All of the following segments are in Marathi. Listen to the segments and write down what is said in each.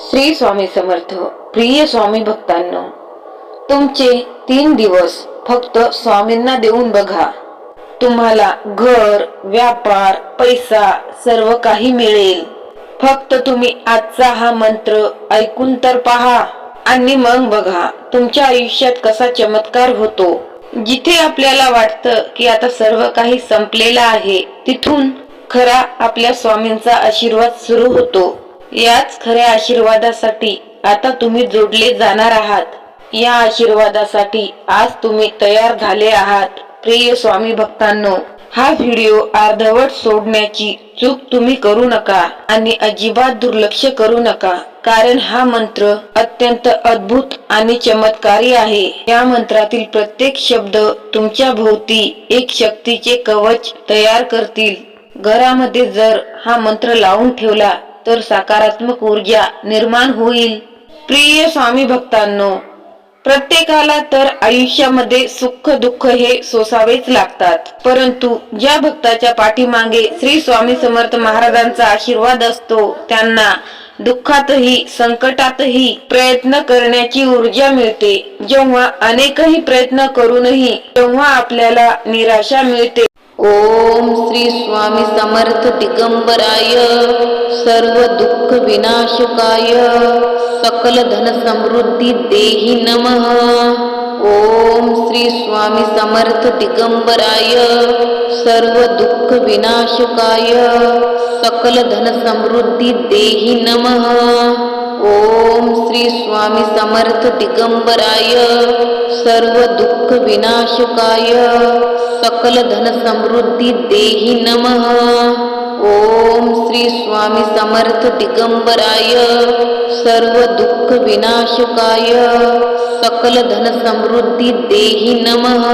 श्री स्वामी समर्थ. प्रिय स्वामी भक्तांनो, तुमचे 3 दिवस फक्त स्वामींना देऊन बघा. तुम्हाला घर, व्यापार, पैसा सर्व काही मिळेल. फक्त तुम्ही आजचा हा मंत्र ऐकून तर पहा आणि मग बघा तुमच्या आयुष्यात कसा चमत्कार होतो. जिथे आपल्याला वाटतं की आता सर्व काही संपलेलं आहे, तिथून खरा आपल्या स्वामींचा आशीर्वाद सुरू होतो. याच खऱ्या आशीर्वादासाठी आता तुम्ही जोडले जाणार आहात. या आशीर्वादासाठी आज तुम्ही तयार झाले आहात. प्रिय स्वामी भक्तांनो, हा व्हिडिओ अर्धवट सोडण्याची चूक तुम्ही करू नका आणि अजिबात दुर्लक्ष करू नका, कारण हा मंत्र अत्यंत अद्भुत आणि चमत्कारी आहे. या मंत्रातील प्रत्येक शब्द तुमच्या भोवती एक शक्तीचे कवच तयार करतील. घरामध्ये जर हा मंत्र लावून ठेवला तर सकारात्मक ऊर्जा निर्माण होईल. प्रिय स्वामी भक्तांनो, प्रत्येकाला तर आयुष्यामध्ये सुख दुःख हे सोसावेच लागतात, परंतु ज्या भक्ताच्या पाठीमागे श्री स्वामी समर्थ महाराजांचा आशीर्वाद असतो त्यांना दुःखातही संकटातही प्रयत्न करण्याची ऊर्जा मिळते. जेव्हा अनेकही प्रयत्न करूनही तेव्हा आपल्याला निराशा मिळते. ओम श्री स्वामी समर्थ दिगंबराय सर्व दुःख विनाशकाय सकल धन समृद्धी देहि नमः. ओम श्री स्वामी समर्थ दिगंबराय सर्व दुःख विनाशकाय सकल धन समृद्धी देहि नमः. ओम श्री स्वामी समर्थ दिगंबराय सर्व दुःख विनाशकाय सकल धन समृद्धी देहि नमः. ओम श्री स्वामी समर्थ दिगंबराय सर्व दुःख विनाशकाय सकल धन समृद्धी देहि नमः.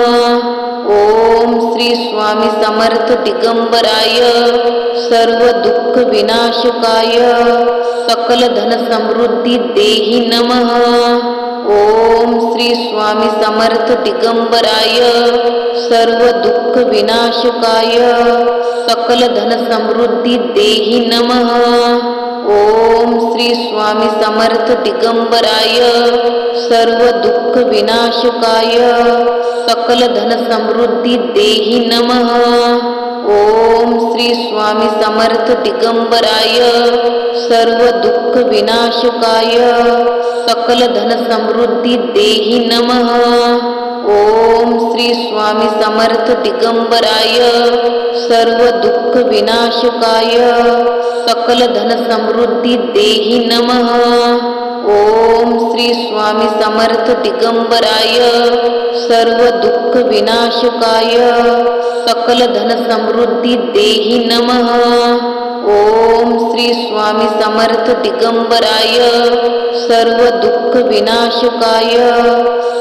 ओम श्री स्वामी समर्थ दिगंबराय सर्व दुःख विनाशकाय सकल धन समृद्धी देहि नमः. ओम श्री स्वामी समर्थ दिगंबराय सर्व दुःख विनाशकाय सकल धन समृद्धी देहि नमः. ओम श्री स्वामी समर्थ दिगंबराय सर्व दुःख विनाशकाय सकल धन समृद्धी देहि नमः. ओम श्री स्वामी समर्थ दिगंबराय सर्व दुःख विनाशकाय सकल धन समृद्धी देहि नमः. ओम श्री स्वामी समर्थ दिगंबराय सर्व दुःख विनाशकाय सकल धन समृद्धी देहि नमः. ओम श्री स्वामी समर्थ दिगंबराय सर्व दुःख विनाशकाय सकल धन समृद्धी देहि नमः. ओम श्री स्वामी समर्थ दिगंबराय सर्व दुःख विनाशकाय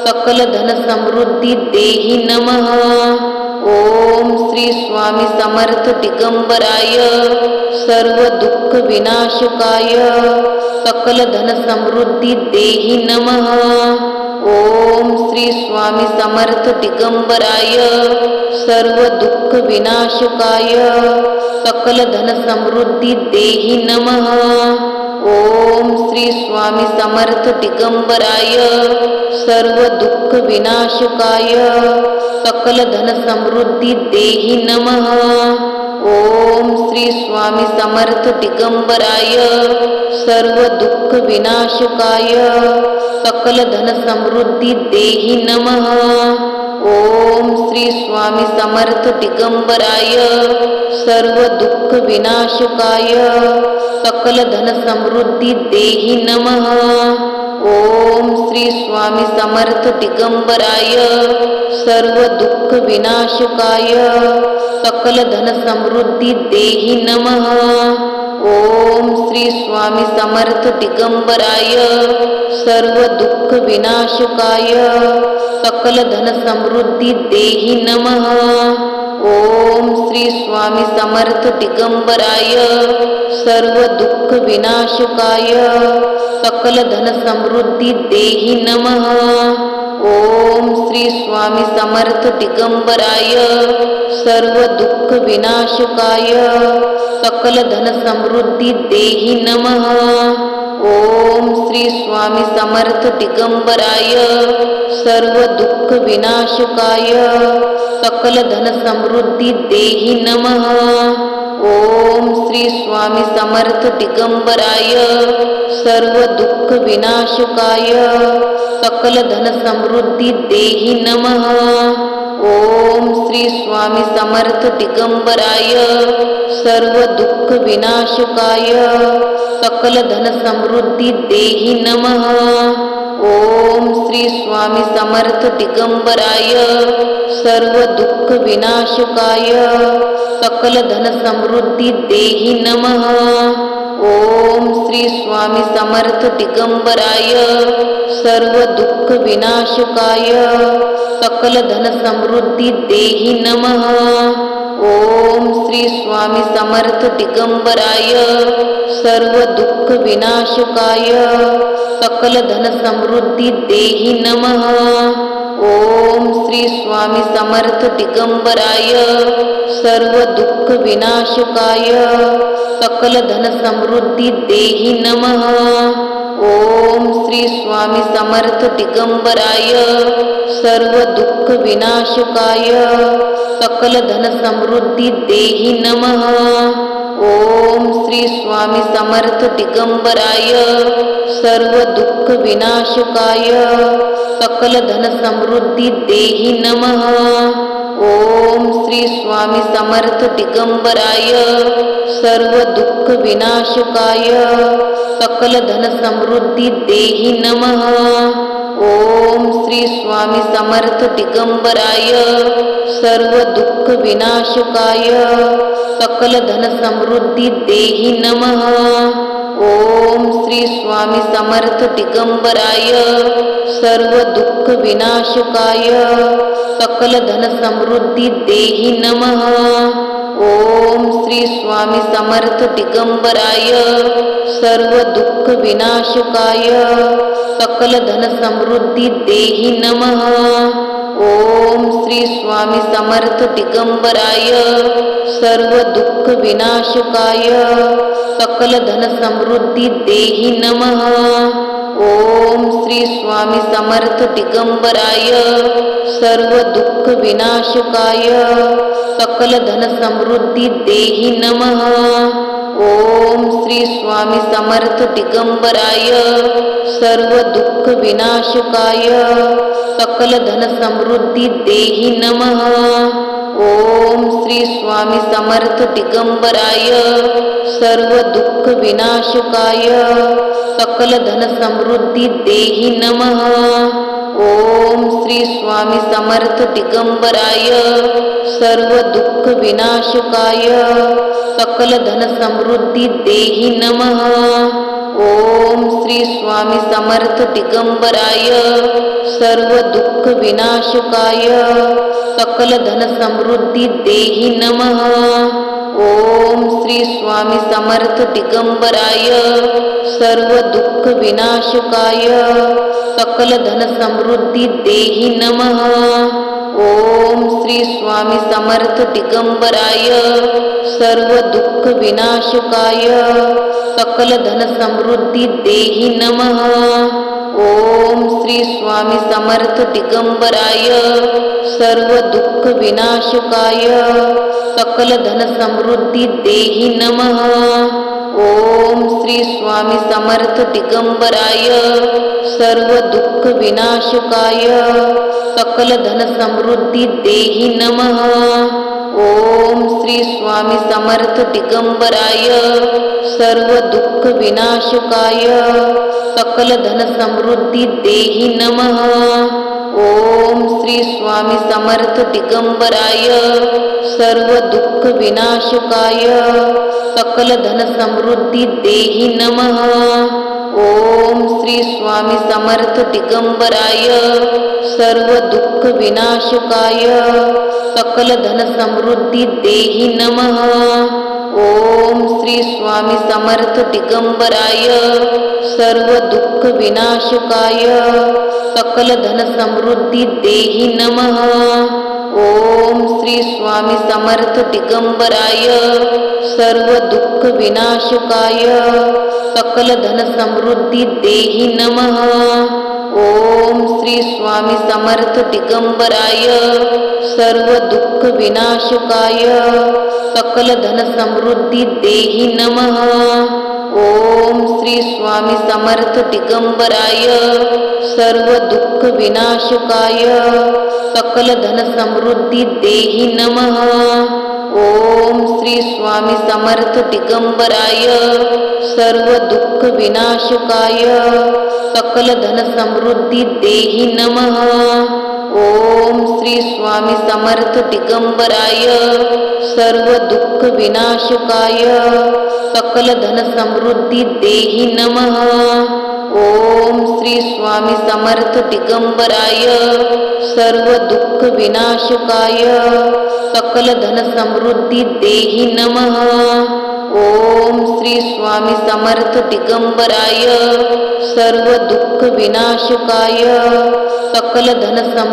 सकल धन समृद्धी देहि नमः. ओम श्री स्वामी समर्थ दिगंबराय सर्व दुःख विनाशकाय सकल धन समृद्धी देहि नमः. ओम श्री स्वामी समर्थ दिगंबराय सर्व दुःख विनाशकाय सकल धन समृद्धी देहि नमः. ओम श्री स्वामी समर्थ दिगंबराय सर्व दुःख विनाशकाय सकल धन समृद्धी देहि नमः. ओम श्री स्वामी समर्थ दिगंबराय सर्व दुःख विनाशकाय सकल धन समृद्धी देहि नमः. ओम श्री स्वामी समर्थ दिगंबराय सर्व दुःख विनाशकाय सकल धन समृद्धी देहि नमः. ओम श्री स्वामी समर्थ दिगंबराय सर्व दुःख विनाशकाय सकल धन समृद्धी देहि नमः. ओम श्री स्वामी समर्थ दिगंबराय सर्व दुःख विनाशकाय सकल धन समृद्धी देहि नमः. ओम श्री स्वामी समर्थ दिगंबराय सर्व दुःख विनाशकाय सकल धन समृद्धी देहि नमः. ओम श्री स्वामी समर्थ दिगंबराय सर्व दुःख विनाशकाय सकल धन समृद्धी देहि नमः. ओम श्री स्वामी समर्थ दिगंबराय सर्व दुःख विनाशकाय सकल धन समृद्धी देहि नमः। ओम श्री स्वामी समर्थ दिगंबराय सर्व दुःख विनाशकाय सकल धन समृद्धी देहि नमः। ओम श्री स्वामी समर्थ दिगंबराय सर्व दुःख विनाशकाय सकल धन समृद्धी देहि नमः। ओम श्री स्वामी समर्थ दिगंबराय सर्व दुःख विनाशकाय सकल धन समृद्धी देहि नमः। ओम श्री स्वामी समर्थ दिगंबराय सर्व दुःख विनाशकाय सकल धन समृद्धी देहि नमः। ओम श्री स्वामी समर्थ दिगंबराय सर्व दुःख विनाशकाय सकल धन समृद्धी देहि नमः। ओम श्री स्वामी समर्थ दिगंबराय सर्व दुःख विनाशकाय सकल धन समृद्धी देहि नमः। ओम श्री स्वामी समर्थ दिगंबराय सर्व दुःख विनाशकाय सकल धन समृद्धी देहि नमः। ओम श्री स्वामी समर्थ दिगंबराय सर्व दुःख विनाशकाय सकल धन समृद्धी देहि नमः। ओम श्री स्वामी समर्थ दिगंबराय सर्व दुःख विनाशकाय सकल धन समृद्धी देहि नमः। ओम श्री स्वामी समर्थ दिगंबराय सर्व दुःख विनाशकाय सकल धन समृद्धी देहि नमः। ओम श्री स्वामी समर्थ दिगंबराय सर्व दुःख विनाशकाय सकल धन समृद्धी देहि नमः। ओम श्री स्वामी समर्थ दिगंबराय सर्व दुःख विनाशकाय सकल धन समृद्धी देहि नमः। ओम श्री स्वामी समर्थ दिगंबराय सर्व दुःख विनाशकाय सकल धन समृद्धी देहि नमः। ओम श्री स्वामी समर्थ दिगंबराय सर्व दुःख विनाशकाय सकल धन समृद्धी देहि नमः। ओम श्री स्वामी समर्थ दिगंबराय सर्व दुःख विनाशकाय सकल धन समृद्धी देहि नमः। ओम श्री स्वामी समर्थ दिगंबराय सर्व दुःख विनाशकाय सकल धन समृद्धी देहि नमः। ओम श्री स्वामी समर्थ दिगंबराय सर्व दुःख विनाशकाय सकल धन समृद्धी देहि नमः। ओम श्री स्वामी समर्थ दिगंबराय सर्व दुःख विनाशकाय सकल धन समृद्धी देहि नमः। ओम श्री स्वामी समर्थ दिगंबराय सर्व दुःख विनाशकाय सकल धन समृद्धी देहि नमः। ओम श्री स्वामी समर्थ दिगंबराय सर्व दुःख विनाशकाय सकल धन समृद्धी देहि नमः। ओम श्री स्वामी समर्थ दिगंबराय सर्व दुःख विनाशकाय सकल धन समृद्धी देहि नमः। ओम श्री स्वामी समर्थ दिगंबराय सर्व दुःख विनाशकाय सकल धन समृद्धी देहि नमः। ओम श्री स्वामी समर्थ दिगंबराय सर्व दुःख विनाशकाय सकल धन समृद्धी देहि नमः। ओम श्री स्वामी समर्थ दिगंबराय सर्व दुःख विनाशकाय सकल धन समृद्धी देहि नमः। ओम श्री स्वामी समर्थ दिगंबराय सर्व दुःख विनाशकाय सकल धन समृद्धी देहि नमः। ओम श्री स्वामी समर्थ दिगंबराय सर्व दुःख विनाशकाय सकल धन समृद्धी देहि नमः। ओम श्री स्वामी समर्थ दिगंबराय सर्व दुःख विनाशकाय सकल धन समृद्धी देहि नमः। ओम श्री स्वामी समर्थ दिगंबराय सर्व दुःख विनाशकाय सकल धन समृद्धी देहि नमः। ओम श्री स्वामी समर्थ दिगंबराय सर्व दुःख विनाशकाय सकल धन समृद्धी देहि नमः। ओम श्री स्वामी समर्थ दिगंबराय सर्व दुःख विनाशकाय सकल धन समृद्धी देहि नमः। ओम श्री स्वामी समर्थ दिगंबराय सर्व दुःख विनाशकाय सकल धन समृद्धी देहि नमः। ओम श्री स्वामी समर्थ दिगंबराय सर्व दुःख विनाशकाय सकल धन समृद्धी देहि नमः। ओम श्री स्वामी समर्थ दिगंबराय सर्व दुःख विनाशकाय सकल धन समृद्धी